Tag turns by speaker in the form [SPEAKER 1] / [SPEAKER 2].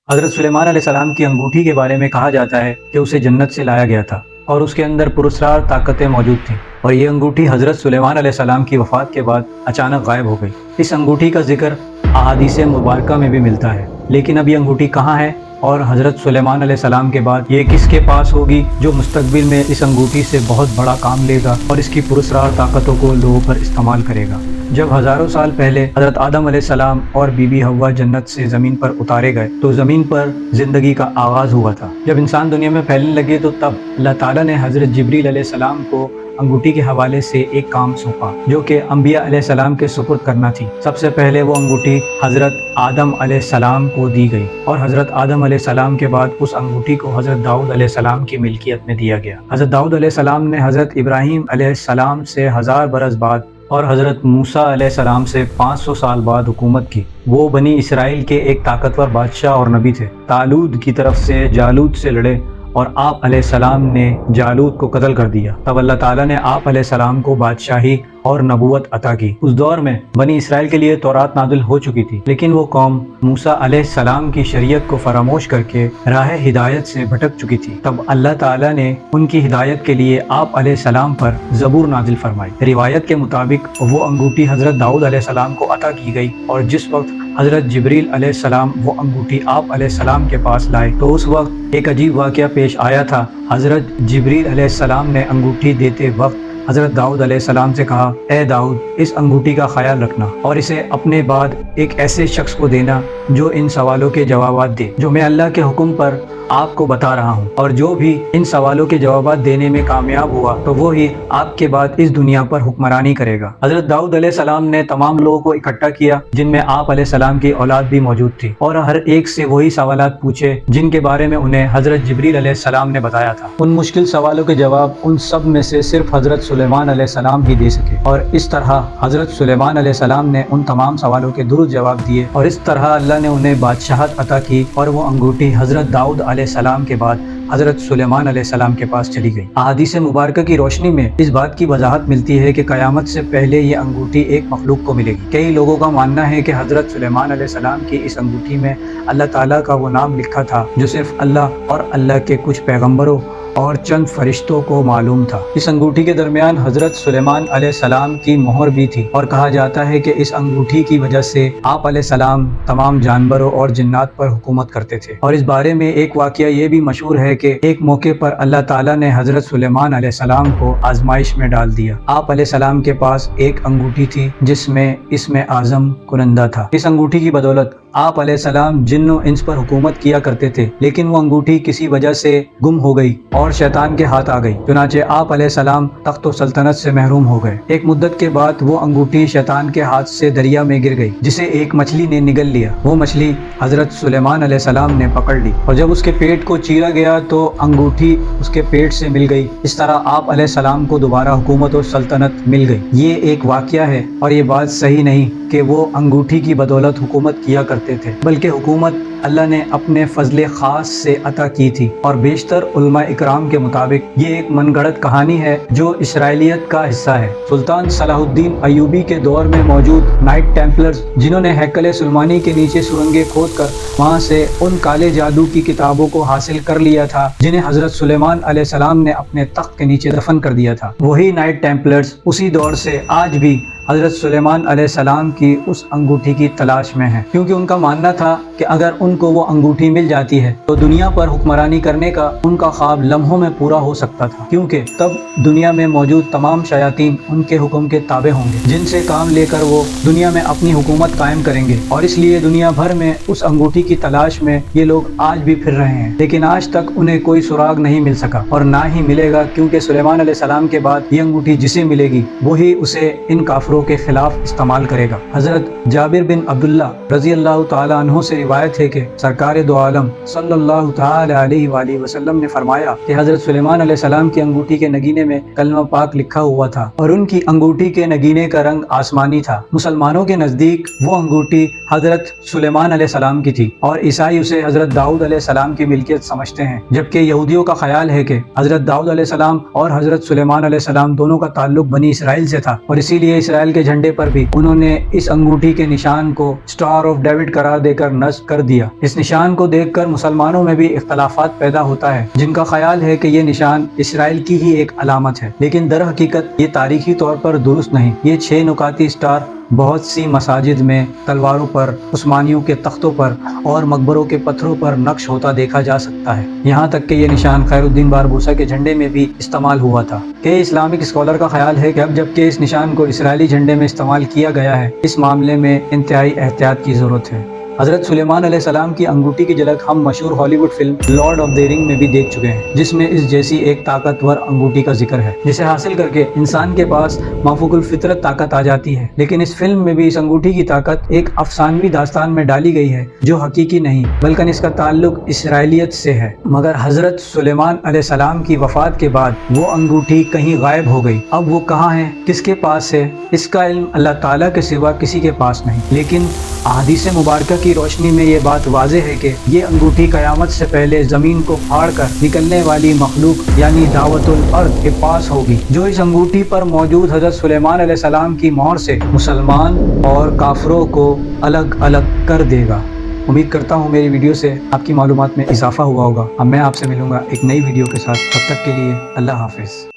[SPEAKER 1] حضرت سلیمان علیہ السلام کی انگوٹھی کے بارے میں کہا جاتا ہے کہ اسے جنت سے لایا گیا تھا اور اس کے اندر پراسرار طاقتیں موجود تھیں، اور یہ انگوٹھی حضرت سلیمان علیہ السلام کی وفات کے بعد اچانک غائب ہو گئی۔ اس انگوٹھی کا ذکر احادیث مبارکہ میں بھی ملتا ہے، لیکن اب یہ انگوٹھی کہاں ہے اور حضرت سلیمان علیہ السلام کے بعد یہ کس کے پاس ہوگی جو مستقبل میں اس انگوٹھی سے بہت بڑا کام لے گا اور اس کی پراسرار طاقتوں کو لوگوں پر استعمال کرے گا۔ جب ہزاروں سال پہلے حضرت آدم علیہ السلام اور بی بی حوا جنت سے زمین پر اتارے گئے تو زمین پر زندگی کا آغاز ہوا تھا۔ جب انسان دنیا میں پھیلنے لگے تو تب اللہ تعالیٰ نے حضرت جبریل علیہ السلام کو انگوٹھی کے حوالے سے ایک کام سونپا جو کہ انبیاء علیہ السلام کے سپرد کرنا تھی۔ سب سے پہلے وہ انگوٹھی حضرت آدم علیہ السلام کو دی گئی اور حضرت آدم علیہ السلام کے بعد اس انگوٹھی کو حضرت داؤد علیہ السلام کی ملکیت میں دیا گیا۔ حضرت داؤد علیہ السلام نے حضرت ابراہیم علیہ السلام سے 1000 برس بعد اور حضرت موسیٰ علیہ السلام سے 500 سال بعد حکومت کی۔ وہ بنی اسرائیل کے ایک طاقتور بادشاہ اور نبی تھے۔ طالوت کی طرف سے جالوت سے لڑے اور آپ علیہ السلام نے جالوت کو قتل کر دیا۔ تب اللہ تعالیٰ نے آپ علیہ السلام کو بادشاہی اور نبوت عطا کی۔ اس دور میں بنی اسرائیل کے لیے تورات نازل ہو چکی تھی، لیکن وہ قوم موسیٰ علیہ السلام کی شریعت کو فراموش کر کے راہ ہدایت سے بھٹک چکی تھی۔ تب اللہ تعالیٰ نے ان کی ہدایت کے لیے آپ علیہ السلام پر زبور نازل فرمائی۔ روایت کے مطابق وہ انگوٹھی حضرت داؤد علیہ السلام کو عطا کی گئی، اور جس وقت حضرت جبریل علیہ السلام وہ انگوٹھی آپ علیہ السلام کے پاس لائے تو اس وقت ایک عجیب واقعہ پیش آیا تھا۔ حضرت جبریل علیہ السلام نے انگوٹھی دیتے وقت حضرت داؤد علیہ السلام سے کہا، اے داؤد، اس انگوٹھی کا خیال رکھنا اور اسے اپنے بعد ایک ایسے شخص کو دینا جو ان سوالوں کے جوابات دے جو میں اللہ کے حکم پر آپ کو بتا رہا ہوں، اور جو بھی ان سوالوں کے جوابات دینے میں کامیاب ہوا تو وہی آپ کے بعد اس دنیا پر حکمرانی کرے گا۔ حضرت داؤد علیہ السلام نے تمام لوگوں کو اکٹھا کیا جن میں آپ علیہ السلام کی اولاد بھی موجود تھی، اور ہر ایک سے وہی سوالات پوچھے جن کے بارے میں انہیں حضرت جبریل علیہ السلام نے بتایا تھا۔ ان مشکل سوالوں کے جواب ان سب میں سے صرف حضرت سلیمان علیہ السلام ہی دے سکے، اور اس طرح حضرت سلیمان علیہ السلام نے ان تمام سوالوں کے درست جواب دیے، اور اس طرح اللہ نے انہیں بادشاہت عطا کی، اور وہ انگوٹھی حضرت داؤد علیہ السلام کے بعد حضرت سلیمان علیہ السلام کے پاس چلی گئی۔ احادیث مبارکہ کی روشنی میں اس بات کی وضاحت ملتی ہے کہ قیامت سے پہلے یہ انگوٹھی ایک مخلوق کو ملے گی۔ کئی لوگوں کا ماننا ہے کہ حضرت سلیمان علیہ السلام کی اس انگوٹھی میں اللہ تعالیٰ کا وہ نام لکھا تھا جو صرف اللہ اور اللہ کے کچھ پیغمبروں اور چند فرشتوں کو معلوم تھا۔ اس انگوٹھی کے درمیان حضرت سلیمان علیہ السلام کی مہر بھی تھی، اور کہا جاتا ہے کہ اس انگوٹھی کی وجہ سے آپ علیہ السلام تمام جانوروں اور جنات پر حکومت کرتے تھے۔ اور اس بارے میں ایک واقعہ یہ بھی مشہور ہے کہ ایک موقع پر اللہ تعالیٰ نے حضرت سلیمان علیہ السلام کو آزمائش میں ڈال دیا۔ آپ علیہ السلام کے پاس ایک انگوٹھی تھی جس میں اسم اعظم کنندہ تھا۔ اس انگوٹھی کی بدولت آپ علیہ السلام جن و انس پر حکومت کیا کرتے تھے، لیکن وہ انگوٹھی کسی وجہ سے گم ہو گئی اور شیطان کے ہاتھ آ گئی، چنانچہ آپ علیہ السلام تخت و سلطنت سے محروم ہو گئے۔ ایک مدت کے بعد وہ انگوٹھی شیطان کے ہاتھ سے دریا میں گر گئی، جسے ایک مچھلی نے نگل لیا۔ وہ مچھلی حضرت سلیمان علیہ السلام نے پکڑ لی، اور جب اس کے پیٹ کو چیرا گیا تو انگوٹھی اس کے پیٹ سے مل گئی۔ اس طرح آپ علیہ السلام کو دوبارہ حکومت و سلطنت مل گئی۔ یہ ایک واقعہ ہے، اور یہ بات صحیح نہیں کہ وہ انگوٹھی کی بدولت حکومت کیا کرتے تھے، بلکہ حکومت اللہ نے اپنے فضل خاص سے عطا کی تھی، اور بیشتر علماء اکرام کے مطابق یہ ایک من گھڑت کہانی ہے جو اسرائیلیت کا حصہ ہے۔ سلطان صلاح الدین ایوبی کے دور میں موجود نائٹ ٹیمپلرز، جنہوں نے ہیکل سلیمانی کے نیچے سرنگیں کھود کر وہاں سے ان کالے جادو کی کتابوں کو حاصل کر لیا تھا جنہیں حضرت سلیمان علیہ السلام نے اپنے تخت کے نیچے دفن کر دیا تھا، وہی نائٹ ٹیمپلرز اسی دور سے آج بھی حضرت سلیمان علیہ السلام کی اس انگوٹھی کی تلاش میں ہیں، کیونکہ ان کا ماننا تھا کہ اگر ان کو وہ انگوٹھی مل جاتی ہے تو دنیا پر حکمرانی کرنے کا ان کا خواب لمحوں میں پورا ہو سکتا تھا، کیونکہ تب دنیا میں موجود تمام شیاطین ان کے حکم کے تابع ہوں گے جن سے کام لے کر وہ دنیا میں اپنی حکومت قائم کریں گے۔ اور اس لیے دنیا بھر میں اس انگوٹھی کی تلاش میں یہ لوگ آج بھی پھر رہے ہیں، لیکن آج تک انہیں کوئی سراغ نہیں مل سکا، اور نہ ہی ملے گا، کیونکہ سلیمان علیہ السلام کے بعد یہ انگوٹھی جسے ملے گی وہی اسے ان کافروں کے خلاف استعمال کرے گا۔ حضرت جابر بن عبداللہ رضی اللہ تعالیٰ عنہ سے روایت ہے کہ سرکار دو عالم صلی اللہ تعالیٰ علیہ وآلہ وسلم نے فرمایا کہ حضرت سلیمان علیہ السلام کی انگوٹھی کے نگینے میں کلمہ پاک لکھا ہوا تھا، اور ان کی انگوٹھی کے نگینے کا رنگ آسمانی تھا۔ مسلمانوں کے نزدیک وہ انگوٹھی حضرت سلیمان علیہ السلام کی تھی اور عیسائی اسے حضرت داؤد علیہ السلام کی ملکیت سمجھتے ہیں، جبکہ یہودیوں کا خیال ہے کہ حضرت داؤد علیہ السلام اور حضرت سلیمان علیہ السلام دونوں کا تعلق بنی اسرائیل سے تھا، اور اسی لیے اسرائیل کے جھنڈے پر بھی انہوں نے اس انگوٹھی کے نشان کو اسٹار آف ڈیوڈ قرار دے کر نصب کر دیا۔ اس نشان کو دیکھ کر مسلمانوں میں بھی اختلافات پیدا ہوتا ہے، جن کا خیال ہے کہ یہ نشان اسرائیل کی ہی ایک علامت ہے، لیکن در حقیقت یہ تاریخی طور پر درست نہیں۔ یہ 6 نکاتی اسٹار بہت سی مساجد میں تلواروں پر، عثمانیوں کے تختوں پر اور مقبروں کے پتھروں پر نقش ہوتا دیکھا جا سکتا ہے، یہاں تک کہ یہ نشان خیر الدین باربوسا کے جھنڈے میں بھی استعمال ہوا تھا۔ کئی اسلامک اسکالر کا خیال ہے کہ اب جبکہ اس نشان کو اسرائیلی جھنڈے میں استعمال کیا گیا ہے، اس معاملے میں انتہائی احتیاط کی ضرورت ہے۔ حضرت سلیمان علیہ السلام کی انگوٹھی کی جھلک ہم مشہور ہالی would film lord of the رنگ میں بھی دیکھ چکے ہیں، جس میں اس جیسی ایک طاقتور انگوٹھی کا ذکر ہے، جسے حاصل کر کے انسان کے پاس مافوق الفطرت طاقت آ جاتی ہے۔ لیکن اس فلم میں بھی اس انگوٹھی کی طاقت ایک افسانوی داستان میں ڈالی گئی ہے جو حقیقی نہیں، بلکہ اس کا تعلق اسرائیلیت سے ہے۔ مگر حضرت سلیمان علیہ السلام کی وفات کے بعد وہ انگوٹھی کہیں غائب ہو گئی۔ اب وہ کہاں ہے، کس کے پاس ہے، اس کا علم اللہ تعالیٰ کے سوا کسی کے پاس نہیں، لیکن احادیث مبارکہ کی روشنی میں یہ بات واضح ہے کہ یہ انگوٹھی قیامت سے پہلے زمین کو پھاڑ کر نکلنے والی مخلوق یعنی دعوت الارض کے پاس ہوگی، جو اس انگوٹھی پر موجود حضرت سلیمان علیہ السلام کی مہر سے مسلمان اور کافروں کو الگ الگ کر دے گا۔ امید کرتا ہوں میری ویڈیو سے آپ کی معلومات میں اضافہ ہوا ہوگا۔ اب میں آپ سے ملوں گا ایک نئی ویڈیو کے ساتھ، تب تک کے لیے اللہ حافظ۔